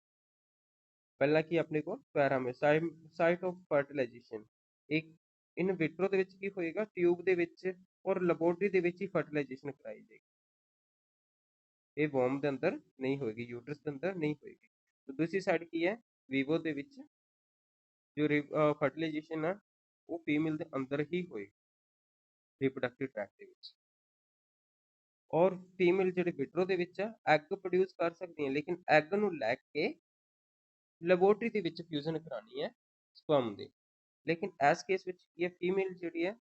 Speaker 1: ਪਹਿਲਾਂ ਕੀ ਆਪਣੇ ਕੋਲ ਪੈਰਾਮੀਟਰ ਸਾਈਟ ਆਫ ਫਰਟੀਲਾਈਜੇਸ਼ਨ, ਇੱਕ ਇਨ ਵਿਟਰੋ ਦੇ ਵਿੱਚ ਕੀ ਹੋਏਗਾ, ਟਿਊਬ ਦੇ ਵਿੱਚ ਔਰ ਲੈਬੋਰਟਰੀ ਦੇ ਵਿੱਚ ਹੀ ਫਰਟੀਲਾਈਜੇਸ਼ਨ ਕਰਾਈ ਜਾਏਗੀ। ਇਹ ਵੋਮ ਦੇ ਅੰਦਰ ਨਹੀਂ ਹੋਏਗੀ, ਯੂਟਰਸ ਦੇ ਅੰਦਰ ਨਹੀਂ ਹੋਏਗੀ। ਤੇ ਦੂਸਰੀ ਸਾਈਡ ਕੀ ਹੈ, ਵੀਵੋ ਦੇ ਵਿੱਚ ਜੋ ਫਰਟੀਲਾਈਜੇਸ਼ਨ ਹੈ ਉਹ ਫੀਮੇਲ ਦੇ ਅੰਦਰ ਹੀ ਹੋਏਗੀ, ਰਿਪਰੋਡਕਟਿਵ ਟਰੈਕਟ ਦੇ ਵਿੱਚ। ਔਰ ਫੀਮੇਲ ਜਿਹੜੇ ਵਿਟਰੋ ਦੇ ਵਿੱਚ ਆ ਐਗ ਪ੍ਰੋਡਿਊਸ ਕਰ ਸਕਦੀਆਂ, ਲੇਕਿਨ ਐਗ ਨੂੰ ਲੈ ਕੇ ਲੈਬੋਰਟਰੀ ਦੇ ਵਿੱਚ ਫਿਊਜ਼ਨ ਕਰਾਣੀ ਹੈ ਸਪਰਮ ਦੇ। ਲੇਕਿਨ ਇਸ ਕੇਸ ਵਿੱਚ ਕੀ ਹੈ, ਫੀਮੇਲ ਜਿਹੜੀ ਹੈ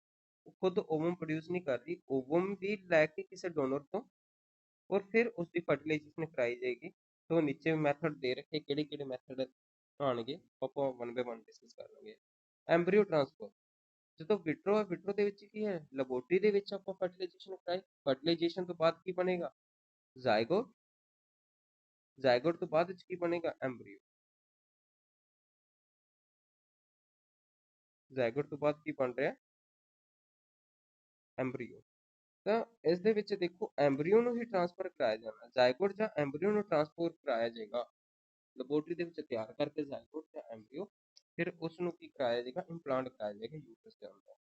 Speaker 1: ਉਹ ਖੁਦ ਓਵਮ ਪ੍ਰੋਡਿਊਸ ਨਹੀਂ ਕਰ ਰਹੀ, ਓਵਮ ਵੀ ਲੈ ਕੇ ਕਿਸੇ ਡੋਨਰ ਤੋਂ और फिर उसकी फर्टिलाइजेशन कराई जाएगी। तो नीचे मैथड दे रखे ਕਿਹੜੇ ਕਿਹੜੇ ਮੈਥਡ ਆਣਗੇ, ਆਪਾਂ 1 ਬਾय 1 ਡਿਸਕਸ ਕਰ ਲਾਂਗੇ। ਐਮਬ੍ਰੀਓ ਟ੍ਰਾਂਸਫਰ, ਜਦੋਂ ਵਿਟਰੋ ਹੈ, ਵਿਟਰੋ ਦੇ ਵਿੱਚ ਕੀ ਹੈ, ਲੈਬੋਰਟਰੀ ਦੇ ਵਿੱਚ ਆਪਾਂ ਫਰਟੀਲਾਈਜੇਸ਼ਨ ਕਰਾਈ, ਫਰਟੀਲਾਈਜੇਸ਼ਨ ਤੋਂ ਬਾਅਦ ਕੀ ਬਣੇਗਾ, ਜ਼ਾਇਗੋਟ, ਜ਼ਾਇਗੋਟ ਤੋਂ ਬਾਅਦ ਵਿੱਚ ਕੀ ਬਣੇਗਾ, ਐਮਬ੍ਰੀਓ, ਜ਼ਾਇਗੋਟ ਤੋਂ ਬਾਅਦ ਕੀ ਬਣ ਰਿਹਾ, ਐਮਬ੍ਰੀਓ। ਤਾਂ ਇਸ ਦੇ ਵਿੱਚ ਦੇਖੋ ਐਮਬ੍ਰੀਓ ਨੂੰ ਹੀ ਟ੍ਰਾਂਸਫਰ ਕਰਾਇਆ ਜਾਣਾ, ਜ਼ਾਇਗੋਟ ਜਾਂ ਐਮਬ੍ਰੀਓ ਨੂੰ ਟ੍ਰਾਂਸਫਰ ਕਰਾਇਆ ਜਾਏਗਾ ਲੈਬੋਰਟਰੀ ਦੇ ਵਿੱਚ ਤਿਆਰ ਕਰਕੇ ਜ਼ਾਇਗੋਟ ਜਾਂ ਐਮਬ੍ਰੀਓ, ਫਿਰ ਉਸ ਨੂੰ ਕੀ ਕਰਾਇਆ ਜਾਏਗਾ, ਇੰਪਲਾਂਟ ਕਰਾਇਆ ਜਾਏਗਾ ਯੂਟਰਸ ਦੇ ਅੰਦਰ।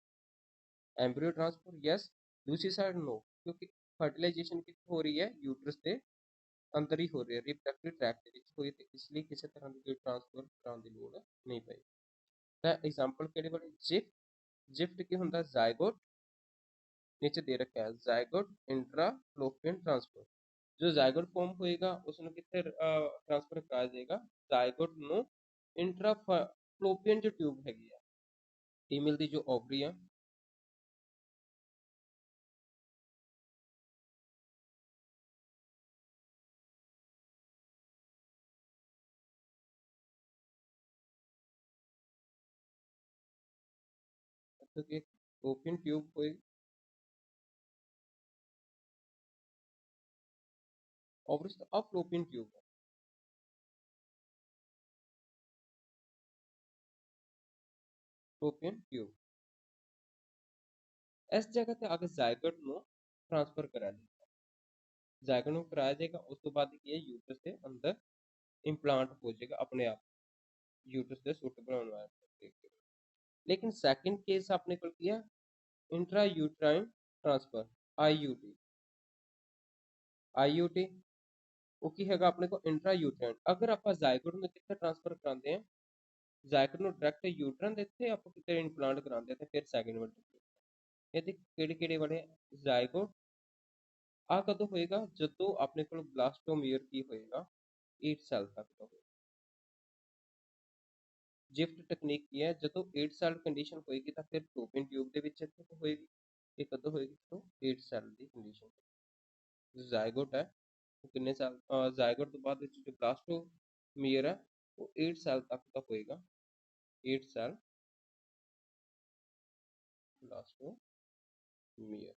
Speaker 1: ਐਮਬ੍ਰੀਓ ਟ੍ਰਾਂਸਫਰ ਯੈਸ, दूसरी साइड नो, क्योंकि फर्टिलाइजेशन कितनी हो रही है, यूट्रस के अंदर ही हो रही है, रिप्रोडक्टिव ट्रैक्ट ਦੇ ਵਿੱਚ ਹੋਈ, ਤੇ ਇਸ ਲਈ ਕਿਸੇ ਤਰ੍ਹਾਂ ਦੀ ਕੋਈ ਟ੍ਰਾਂਸਫਰ ਕਰਾਉਣ ਦੀ ਲੋੜ ਨਹੀਂ ਪਈ। ਤਾਂ ਐਗਜ਼ਾਮਪਲ ਕਿਹੜੇ ਬਣੇ, ਜਿਫਟ, ਜਿਫਟ ਕੀ ਹੁੰਦਾ, ਜ਼ਾਇਗੋਟ, नीचे दे रखा है ਜ਼ਾਇਗੋਟ इंट्राफलोपियन ट्रांसफर, जो ਜ਼ਾਇਗੋਟ ਫਾਰਮ ਹੋਏਗਾ ਉਸ ਨੂੰ ਕਿੱਥੇ ਟ੍ਰਾਂਸਫਰ ਕਰਾਇਆ ਜਾਏਗਾ, ਜ਼ਾਇਗੋਟ ਨੂੰ ਇੰਟਰਾਫਲੋਪੀਅਨ ਜੋ ਟਿਊਬ ਹੈਗੀ ਆ ਫੀਮੇਲ ਦੀ, ਜੋ ਓਵਰੀ ਆ, तो एक ਫਲੋਪੀਅਨ ट्यूब होएगी, ओवरी तो अफलोपियन ट्यूब है, ਫਲੋਪੀਅਨ ट्यूब। इस जगह ਤੇ आगे ਜ਼ਾਇਗੋਟ ਨੂੰ ट्रांसफर कराया जाएगा, ਜ਼ਾਇਗੋਟ ਨੂੰ कराया जाएगा, ਉਸ ਤੋਂ ਬਾਅਦ ਕੀ ਹੈ, यूट्रस ਦੇ अंदर इंप्लांट हो जाएगा अपने आप, यूट्रस ਦੇ सुटेबल एनवायरनमेंट। लेकिन सेकंड केस अपने को किया intra uterine transfer, IUT, IUT ਉਹ ਕੀ ਹੈਗਾ ਆਪਣੇ ਕੋਲ, ਇੰਟਰਾ ਯੂਟਰਾइन। ਅਗਰ ਆਪਾਂ ਜ਼ਾਇਗੋਟ ਨੂੰ ਕਿੱਥੇ ਟ੍ਰਾਂਸਫਰ ਕਰਾਉਂਦੇ ਹਾਂ, ਜ਼ਾਇਗੋਟ ਨੂੰ ਡਾਇਰੈਕਟ ਯੂਟਰਨ ਦੇ ਇੱਥੇ ਆਪਾਂ ਕਿਤੇ ਇੰਪਲਾਂਟ ਕਰਾਉਂਦੇ ਤੇ ਫਿਰ ਸੈਕਿੰਡ ਵਨ ਇਹਦੇ ਕਿਹੜੇ ਕਿਹੜੇ ਬਣੇ, ਜ਼ਾਇਗੋਟ ਆ ਕਦੋਂ ਹੋਏਗਾ, ਜਦੋਂ ਆਪਣੇ ਕੋਲ ਬਲਾਸਟੋਮੀਅਰ ਕੀ ਹੋਏਗਾ, 8 ਸੈਲ ਤੱਕ ਦਾ ਹੋਏਗਾ। ਜਿਫਟ ਟੈਕਨੀਕ ਕੀ ਹੈ, ਜਦੋਂ 8 ਸੈਲ ਕੰਡੀਸ਼ਨ ਹੋਏਗੀ ਤਾਂ ਫਿਰ ਫਲੋਪੀਅਨ ਟਿਊਬ ਦੇ ਵਿੱਚ ਇੱਥੇ ਹੋਏਗੀ, ਇਹ ਕਦੋਂ ਹੋਏਗੀ, ਜਦੋਂ 8 ਸੈਲ ਦੀ ਕੰਡੀਸ਼ਨ। ਜ਼ਾਇਗੋਟ ਹੈ ਉਹ ਕਿੰਨੇ ਸਾਲ, ਜ਼ਾਇਗੋਟ ਤੋਂ ਬਾਅਦ ਵਿੱਚ ਜੋ ਬਲਾਸਟੋਮੀਅਰ ਹੈ ਉਹ 8 ਸਾਲ ਤੱਕ ਦਾ ਹੋਏਗਾ, 8 ਸਾਲ ਬਲਾਸਟੋਮੀਅਰ,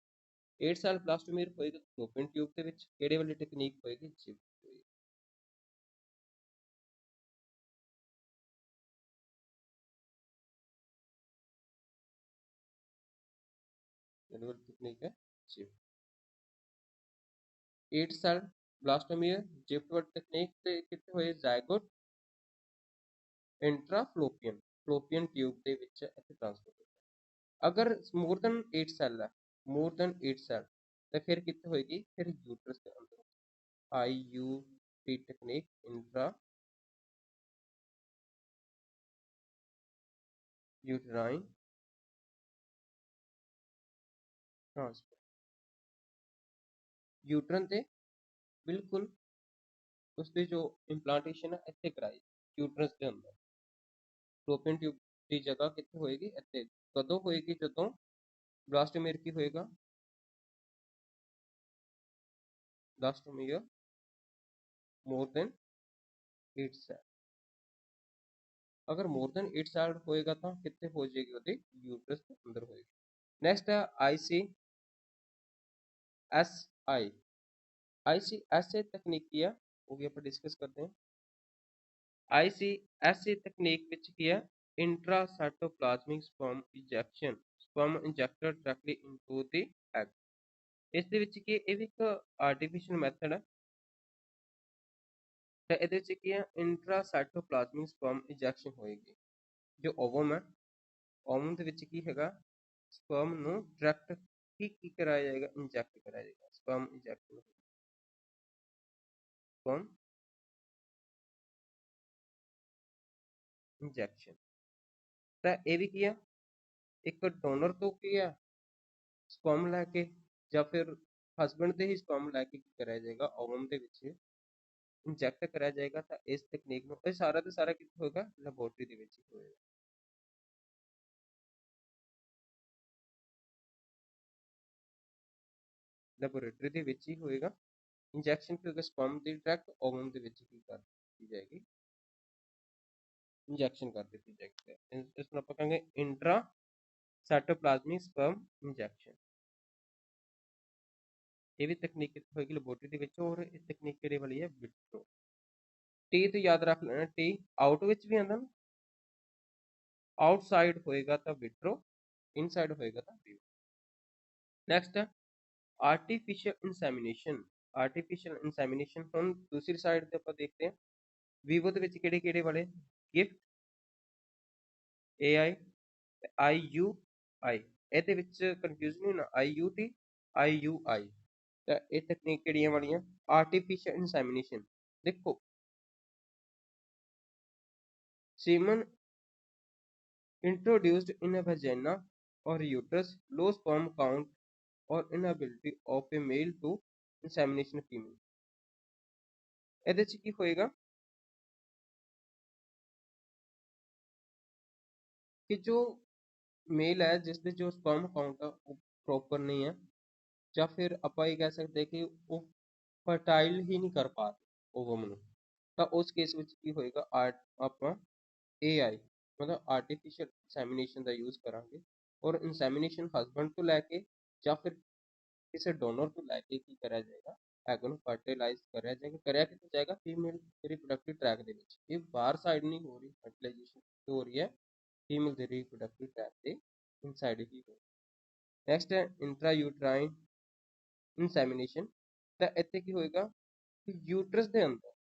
Speaker 1: 8 ਸਾਲ ਬਲਾਸਟੋਮੀਅਰ ਹੋਏਗਾ ਫਲੋਪੀਅਨ ਟਿਊਬ ਦੇ ਵਿੱਚ, ਕਿਹੜੇ ਵਾਲੀ ਟੈਕਨੀਕ ਹੋਏਗੀ, ਜਿਫਟ ਹੋਏਗੀ। ਕਿਹੜੀ ਵਾਲੀ ਟੈਕਨੀਕ ਹੈ, ਜਿਫਟ। 8 ਸਾਲ ਬਲਾਸਟੋਮੀਅਰ, ਜਿਫਟ ਵਾਲੀ ਟੈਕਨੀਕ ਤੇ ਕਿੱਥੇ ਹੋਏ, ਜ਼ਾਇਗੋਟ ਇੰਟਰਾਫਲੋਪੀਅਨ, ਫਲੋਪੀਅਨ ਟਿਊਬ ਦੇ ਵਿੱਚ ਇੱਥੇ ਟ੍ਰਾਂਸਫਰ ਹੋਏਗਾ। ਅਗਰ ਮੋਰ ਦੈਨ 8 ਸੈਲ ਹੈ, ਮੋਰ ਦੈਨ 8 ਸੈਲ, ਤੇ ਫਿਰ ਕਿੱਥੇ ਹੋਏਗੀ, ਫਿਰ ਯੂਟਰਸ ਦੇ ਅੰਦਰ, ਆਈਯੂਟੀ ਟੈਕਨੀਕ, ਇੰਟਰਾ यूट्राइन ट्रांसफर, यूट्रन ਤੇ ਬਿਲਕੁਲ ਉਸਦੀ ਜੋ ਇੰਪਲਾਂਟੇਸ਼ਨ ਹੈ ਇੱਥੇ ਕਰਾਈ, ਯੂਟਰਸ ਦੇ ਅੰਦਰ। ਫਲੋਪੀਅਨ ਟਿਊਬ ਦੀ ਜਗ੍ਹਾ ਕਿੱਥੇ ਹੋਏਗੀ, ਇੱਥੇ। ਕਦੋਂ ਹੋਏਗੀ, ਜਦੋਂ ਬਲਾਸਟੋਮੀਅਰ ਕੀ ਹੋਏਗਾ, ਬਲਾਸਟੋਮੀਅਰ मोर देन 8 ਸੈਲ। अगर मोर देन 8 ਸੈਲ ਹੋਏਗਾ ਤਾਂ ਕਿੱਥੇ ਹੋ ਜਾਏਗੀ, ਉਹਦੇ ਯੂਟਰਸ ਦੇ ਅੰਦਰ ਹੋਏਗੀ। ਨੈਕਸਟ ਹੈ ICSI, ICSI ਤਕਨੀਕ ਕੀ ਹੈ ਉਹ ਵੀ ਆਪਾਂ ਡਿਸਕਸ ਕਰਦੇ ਹਾਂ। ICSI ਤਕਨੀਕ ਵਿੱਚ ਕੀ ਹੈ, intracytoplasmic sperm injection, sperm injected directly into the egg. ਇਸ ਦੇ ਵਿੱਚ ਕੀ ਇਹ ਵੀ ਇੱਕ ਆਰਟੀਫਿਸ਼ੀਅਲ ਮੈਥਡ ਹੈ, ਤਾਂ ਇਹਦੇ ਵਿੱਚ ਕੀ ਹੈ, ਇੰਟਰਾਸਾਈਟੋਪਲਾਜ਼ਮਿਕ ਸਪਰਮ ਇੰਜੈਕਸ਼ਨ ਹੋਏਗੀ। ਜੋ ਓਵਮ ਹੈ, ਓਵਮ ਦੇ ਵਿੱਚ ਕੀ ਹੈਗਾ, ਸਪਰਮ ਨੂੰ ਡਾਇਰੈਕਟ ਕੀ ਕਰਾਇਆ ਜਾਏਗਾ, ਇੰਜੈਕਟ ਕਰਾਇਆ ਜਾਏਗਾ। Sperm injection, sperm injection. ਤਾਂ ਇਹ ਵੀ ਕੀ ਆ, ਇੱਕ ਡੋਨਰ ਤੋਂ ਕੀ ਆ ਸਪਰਮ ਲੈ ਕੇ, ਜਾਂ ਫਿਰ ਹਸਬੈਂਡ ਦੇ ਹੀ ਸਪਰਮ ਲੈ ਕੇ ਕੀ ਕਰਾਇਆ ਜਾਏਗਾ, ਓਵਮ ਦੇ ਵਿੱਚ ਇੰਜੈਕਟ ਕਰਾਇਆ ਜਾਏਗਾ। ਤਾਂ ਇਸ ਤਕਨੀਕ ਨੂੰ, ਇਹ ਸਾਰਾ ਦਾ ਸਾਰਾ ਕਿੱਥੇ ਹੋਏਗਾ, ਲੈਬੋਰਟਰੀ ਦੇ ਵਿੱਚ ਹੀ ਹੋਏਗਾ। ਲੈਬੋਰੇਟਰੀ ਦੇ ਵਿੱਚ ਹੀ ਹੋਏਗਾ ਇੰਜੈਕਸ਼ਨ, ਕਿਉਂਕਿ ਸਪਰਮ ਦੀ ਡਾਇਰੈਕਟ ਓਵਮ ਦੇ ਵਿੱਚ ਕੀ ਕਰ ਦਿੱਤੀ ਜਾਏਗੀ, ਇੰਜੈਕਸ਼ਨ ਕਰ ਦਿੱਤੀ ਜਾਏਗੀ। ਇਸ ਨੂੰ ਆਪਾਂ ਕਹਾਂਗੇ ਇੰਟਰਾਸਾਈਟੋਪਲਾਜ਼ਮਿਕ ਸਪਰਮ ਇੰਜੈਕਸ਼ਨ। ਇਹ ਵੀ ਤਕਨੀਕ ਕਿੱਥੇ ਹੋਏਗੀ, ਲੈਬੋਰਟਰੀ ਦੇ ਵਿੱਚ। ਔਰ ਇਹ ਤਕਨੀਕ ਕਿਹੜੇ ਵਾਲੀ ਹੈ, ਵਿਟਰੋ। ਟੀ ਤੋਂ ਯਾਦ ਰੱਖ ਲੈਣਾ, ਟੀ ਆਊਟ ਵਿੱਚ ਵੀ ਆਉਂਦਾ ਨਾ, ਆਊਟਸਾਈਡ ਹੋਏਗਾ ਤਾਂ ਵਿਟਰੋ, ਇਨਸਾਈਡ ਹੋਏਗਾ ਤਾਂ ਵਿਵੋ। ਨੈਕਸਟ ਹੈ ਆਰਟੀਫਿਸ਼ੀਅਲ ਇਨਸੈਮੀਨੇਸ਼ਨ। ਆਰਟੀਫਿਸ਼ੀਅਲ ਇਨਸੈਮੀਨੇਸ਼ਨ ਹੁਣ ਦੂਸਰੀ ਸਾਈਡ ਤੇ ਆਪਾਂ ਦੇਖਦੇ ਹਾਂ, ਵਿਵੋ ਦੇ ਵਿੱਚ ਕਿਹੜੇ ਕਿਹੜੇ ਵਾਲੇ, ਗਿਫਟ, AI, IUI। ਇਹਦੇ ਵਿੱਚ ਕਨਫਿਊਜ਼ਨ ਨਹੀਂ ਨਾ, IUT, IUI। ਤਾਂ ਇਹ ਤਕਨੀਕ ਕਿਹੜੀਆਂ ਵਾਲੀਆਂ, ਆਰਟੀਫਿਸ਼ੀਅਲ ਇਨਸੈਮੀਨੇਸ਼ਨ। ਦੇਖੋ semen introduced in a vagina or uterus, low sperm count or inability of a male to insemination female। ਇਹਦੇ ਚ ਕੀ ਹੋਏਗਾ ਕਿ ਜੋ ਮੇਲ ਹੈ ਜਿਸਦੇ ਜੋ ਸਪਰਮ ਕਾਊਂਟ ਆ ਉਹ ਪ੍ਰੋਪਰ ਨਹੀਂ ਹੈ, ਜਾਂ ਫਿਰ ਆਪਾਂ ਇਹ ਕਹਿ ਸਕਦੇ ਕਿ ਉਹ ਫਰਟਾਈਲ ਹੀ ਨਹੀਂ ਕਰ ਪਾ ਰਹੇ ਓਵਮ ਨੂੰ, ਤਾਂ ਉਸ ਕੇਸ ਵਿੱਚ ਕੀ ਹੋਏਗਾ, ਆਪਾਂ AI ਮਤਲਬ ਆਰਟੀਫਿਸ਼ੀਅਲ ਇਨਸੈਮੀਨੇਸ਼ਨ ਦਾ ਯੂਜ਼ ਕਰਾਂਗੇ। ਔਰ ਇਨਸੈਮੀਨੇਸ਼ਨ ਹਸਬੈਂਡ ਤੋਂ ਲੈ ਕੇ ਜਾਂ ਫਿਰ ਕਿਸੇ ਡੋਨਰ ਤੋਂ ਲੈ ਕੇ ਕੀ ਕਰਿਆ ਜਾਏਗਾ, ਐਗ ਨੂੰ ਫਰਟੀਲਾਈਜ਼ ਕਰਿਆ ਜਾਏਗਾ। ਕਰਿਆ ਕਿੱਥੇ ਜਾਏਗਾ, ਫੀਮੇਲ ਰਿਪਰੋਡਕਟਿਵ ਟਰੈਕ ਦੇ ਵਿੱਚ। ਇਹ ਬਾਹਰ ਸਾਈਡ ਨਹੀਂ ਹੋ ਰਹੀ ਫਰਟੀਲਾਈਜੇਸ਼ਨ, ਹੋ ਰਹੀ ਹੈ ਫੀਮੇਲ ਦੇ ਰਿਪਰੋਡਕਟਿਵ ਟਰੈਕ ਦੇ ਇਨਸਾਈਡ ਹੀ ਹੋ। ਨੈਕਸਟ ਹੈ ਇੰਟਰਾਯੂਟਰਾਈਨ ਇਨਸੈਮੀਨੇਸ਼ਨ। ਤਾਂ ਇੱਥੇ ਕੀ ਹੋਏਗਾ ਕਿ ਯੂਟਰਸ ਦੇ ਅੰਦਰ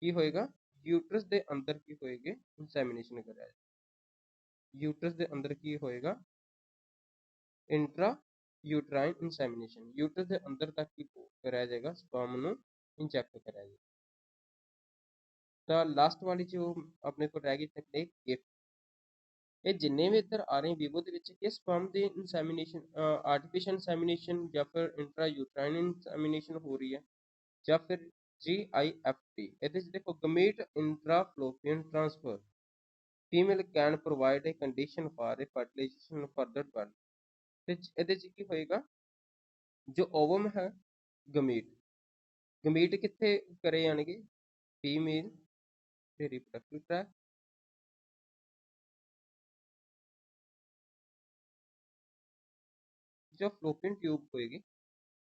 Speaker 1: ਕੀ ਹੋਏਗਾ, ਯੂਟਰਸ ਦੇ ਅੰਦਰ ਕੀ ਹੋਏਗੀ, ਇਨਸੈਮੀਨੇਸ਼ਨ ਕਰਿਆ ਜਾਏਗਾ। ਯੂਟਰਸ ਦੇ ਅੰਦਰ ਕੀ ਹੋਏਗਾ, ਇੰਟਰਾ ਯੂਟਰਾਈਨ ਇਨਸੈਮੀਨੇਸ਼ਨ। ਯੂਟਰਸ ਦੇ ਅੰਦਰ ਤੱਕ ਕੀ ਕਰਾਇਆ ਜਾਏਗਾ, ਸਪਰਮ ਨੂੰ ਇੰਜੈਕਟ ਕਰਾਇਆ ਜਾਏਗਾ। ਤਾਂ ਲਾਸਟ ਵਾਲੀ ਜੋ ਆਪਣੇ ਕੋਲ ਰਹਿ ਗਈ ਤਕਨੀਕ, ਗਿਫਟ। ਇਹ ਜਿੰਨੇ ਵੀ ਇੱਧਰ ਆ ਰਹੇ ਵਿਵੋ ਦੇ ਵਿੱਚ, ਕਿ ਸਪਰਮ ਦੀ ਇਨਸੈਮੀਨੇਸ਼ਨ ਆਰਟੀਫਿਸ਼ੀਅਲ ਇਨਸੈਮੀਨੇਸ਼ਨ ਜਾਂ ਫਿਰ ਇੰਟਰਾ ਯੂਟਰਾਈਨ ਇਨਸੈਮੀਨੇਸ਼ਨ ਹੋ ਰਹੀ ਹੈ, ਜਾਂ ਫਿਰ GIFT। ਇਹਦੇ ਚ ਦੇਖੋ, gamete intrafallopian transfer, female can provide a condition for a fertilization further develop. ਤੇ ਇਹਦੇ ਚ ਕੀ ਹੋਏਗਾ, ਜੋ ਓਵਮ ਹੈ, ਗਮੇਟ, ਗਮੇਟ ਕਿੱਥੇ ਕਰੇ ਜਾਣਗੇ, ਫੀਮੇਲ ਦੇ ਰਿਪਰੋਡਕਟਿਵ ਟਰੈਕ, ਜੋ ਫਲੋਪੀਅਨ ਟਿਊਬ ਹੋਏਗੀ,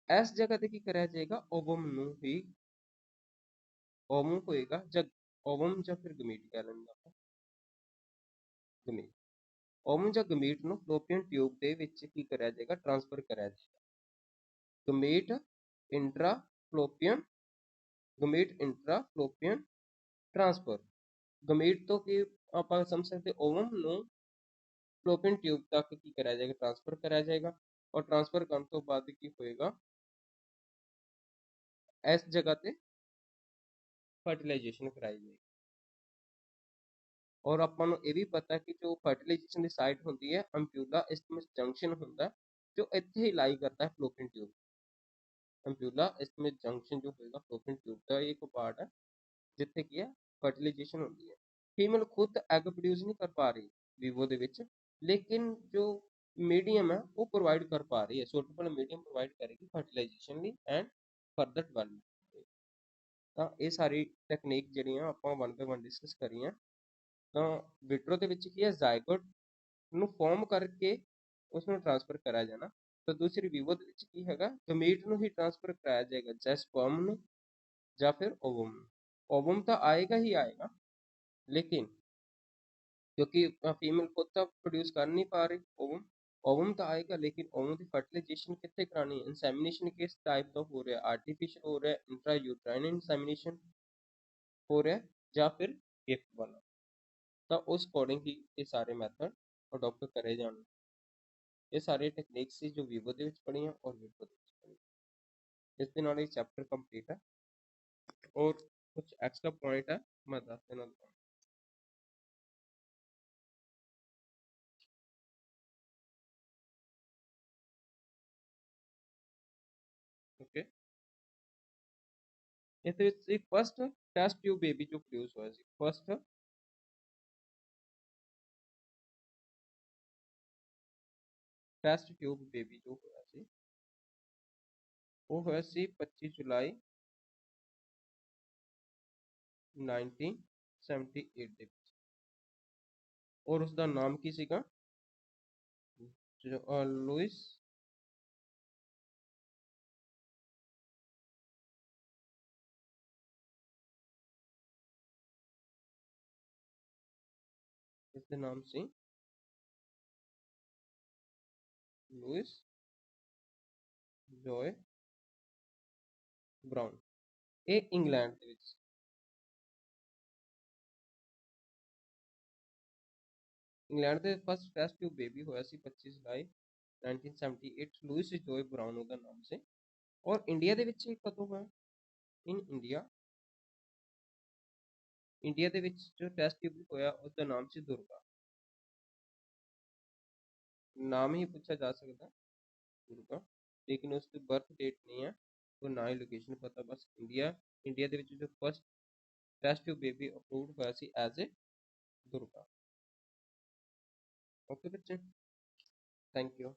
Speaker 1: ਇਸ ਜਗ੍ਹਾ ਤੇ ਕੀ ਕਰਿਆ ਜਾਏਗਾ, ਓਵਮ ਨੂੰ ਹੀ, ਓਵਮ ਹੋਏਗਾ ਜਾਂ ਓਵਮ ਜਾਂ ਫਿਰ ਗਮੇਟ ਕਹਿ ਲੈਂਦੇ ਆਪਾਂ, ਗਮੇਟ। ਓਵਮ ਜਾਂ ਗਮੇਟ ਨੂੰ ਫਲੋਪੀਅਨ ਟਿਊਬ ਦੇ ਵਿੱਚ ਕੀ ਕਰਿਆ ਜਾਏਗਾ, ਟ੍ਰਾਂਸਫਰ ਕਰਿਆ ਜਾਏਗਾ। ਗਮੇਟ ਇੰਟਰਾਫਲੋਪੀਅਨ, ਗਮੇਟ ਇੰਟਰਾਫਲੋਪੀਅਨ ਟ੍ਰਾਂਸਫਰ। ਗਮੇਟ ਤੋਂ ਕੀ ਆਪਾਂ ਸਮਝ ਸਕਦੇ, ਓਵਮ ਨੂੰ ਫਲੋਪੀਅਨ ਟਿਊਬ ਤੱਕ ਕੀ ਕਰਿਆ ਜਾਏਗਾ, ਟ੍ਰਾਂਸਫਰ ਕਰਿਆ ਜਾਏਗਾ। ਔਰ ਟ੍ਰਾਂਸਫਰ ਕਰਨ ਤੋਂ ਬਾਅਦ ਕੀ ਹੋਏਗਾ, ਇਸ ਜਗ੍ਹਾ ਤੇ ਫਰਟੀਲਾਈਜੇਸ਼ਨ ਕਰਾਈ ਜਾਏਗੀ। ਔਰ ਆਪਾਂ ਨੂੰ ਇਹ ਵੀ ਪਤਾ ਕਿ ਜੋ ਫਰਟੀਲਾਈਜੇਸ਼ਨ ਦੀ ਸਾਈਟ ਹੁੰਦੀ ਹੈ, ਅੰਪਿਊਲਾ ਇਸਥਮਸ ਜੰਕਸ਼ਨ ਹੁੰਦਾ, ਜੋ ਇੱਥੇ ਹੀ ਲਾਈ ਕਰਦਾ ਹੈ ਫਲੋਪੀਅਨ ਟਿਊਬ। ਅੰਪਿਊਲਾ ਇਸਥਮਸ ਜੰਕਸ਼ਨ ਜੋ ਹੋਏਗਾ ਫਲੋਪੀਅਨ ਟਿਊਬ ਦਾ ਇੱਕ ਪਾਰਟ ਹੈ, ਜਿੱਥੇ ਕੀ ਹੈ ਫਰਟੀਲਾਈਜੇਸ਼ਨ ਹੁੰਦੀ ਹੈ। ਫੀਮੇਲ ਖੁਦ ਐਗ ਪ੍ਰੋਡਿਊਸ ਨਹੀਂ ਕਰ ਪਾ ਰਹੀ ਵਿਵੋ ਦੇ ਵਿੱਚ, ਲੇਕਿਨ ਜੋ ਮੀਡੀਅਮ ਹੈ ਉਹ ਪ੍ਰੋਵਾਈਡ ਕਰ ਪਾ ਰਹੀ ਹੈ, ਸੁਟੇਬਲ ਮੀਡੀਅਮ ਪ੍ਰੋਵਾਈਡ ਕਰੇਗੀ ਫਰਟੀਲਾਈਜੇਸ਼ਨ ਲਈ ਐਂਡ ਫਰਦਰ ਡਿਵੈਲਪਮੈਂਟ। ਤਾਂ ਇਹ ਸਾਰੀ ਟੈਕਨੀਕ ਜਿਹੜੀਆਂ ਆਪਾਂ 1 ਬਾਈ 1 ਡਿਸਕਸ ਕਰੀਆਂ। ਤਾਂ ਵਿਟਰੋ ਦੇ ਵਿੱਚ ਕੀ ਹੈ, ਜ਼ਾਇਗੋਟ ਨੂੰ ਫਾਰਮ ਕਰਕੇ ਉਸ ਨੂੰ ਟ੍ਰਾਂਸਫਰ ਕਰਾਇਆ ਜਾਣਾ। ਤਾਂ ਦੂਸਰੀ ਵਿਵੋ ਦੇ ਵਿੱਚ ਕੀ ਹੈਗਾ, ਗਮੇਟ ਨੂੰ ਹੀ ਟ੍ਰਾਂਸਫਰ ਕਰਾਇਆ ਜਾਏਗਾ, ਚਾਹੇ ਸਪਰਮ ਨੂੰ ਜਾਂ ਫਿਰ ਓਵਮ ਨੂੰ। ਓਵਮ ਤਾਂ ਆਏਗਾ ਹੀ ਆਏਗਾ, ਲੇਕਿन क्योंकि फीमेल खुद तो प्रोड्यूस कर नहीं पा रही ओवम, ओवम तो आएगा, लेकिन ओवम की फर्टिलाइजेशन कितने करानी है? इंसेमिनेशन किस टाइप का हो रहा है? आर्टिफिशियल हो रहा है, इंट्रा यूट्राइन इंसेमिनेशन हो रहा है, या फिर गिफ्ट वाला? तो उस अकॉर्डिंग ही ये सारे मैथड अडॉप्ट करे जाने। ये सारी टेक्निक्स जो वीवो ਦੇ ਵਿੱਚ पढ़ी हैं और वीवो ਦੇ ਵਿੱਚ पढ़ी इस दिन वाले चैप्टर कंप्लीट है। और कुछ एक्स्ट्रा पॉइंट है मैं दस देना दूंगा। ओके, ਇਹਦੇ ਵਿੱਚ ਸੀ ਫਸਟ ਟੈਸਟ ਟਿਊਬ ਬੇਬੀ ਜੋ ਪ੍ਰੋਡਿਊਸ ਹੋਇਆ ਸੀ। ਫਸਟ ਟੈਸਟ ਟਿਊਬ ਬੇਬੀ ਜੋ ਹੋਇਆ ਸੀ ਉਹ ਹੋਇਆ ਸੀ 25 ਜੁਲਾਈ 1978 ਦੇ ਵਿੱਚ। ਔਰ ਉਸ ਦਾ ਨਾਮ ਕੀ ਸੀਗਾ? ਲੂਇਸ ਇਸਦੇ ਨਾਮ ਸੀ ਲੂਇਸ ਜੋਏ ਬ੍ਰਾਊਨ। ਇਹ ਇੰਗਲੈਂਡ ਦੇ ਵਿੱਚ ਇੰਗਲੈਂਡ ਦੇ ਫਸਟ ਟੈਸਟ ਟਿਊਬ ਬੇਬੀ ਹੋਇਆ ਸੀ 25 ਜੁਲਾਈ 1978। ਲੂਇਸ ਜੋਏ ਬ੍ਰਾਊਨ ਉਹਦਾ ਨਾਮ ਸੀ। ਔਰ ਇੰਡੀਆ ਦੇ ਵਿੱਚ ਇਹ ਕਦੋਂ ਹੋਇਆ? ਇਨ ਇੰਡੀਆ, ਇੰਡੀਆ ਦੇ ਵਿੱਚ ਜੋ ਟੈਸਟ ਟਿਊਬ ਹੋਇਆ ਉਸਦਾ ਨਾਮ ਸੀ ਦੁਰਗਾ। नाम ही पूछा जा सकता है दुर्गा, लेकिन उसकी बर्थ डेट नहीं है तो ना ही लोकेशन पता। बस इंडिया, इंडिया ਦੇ ਵਿੱਚ जो first test tube baby approved होया सी एज ए दुर्गा। ओके बच्चे, थैंक यू।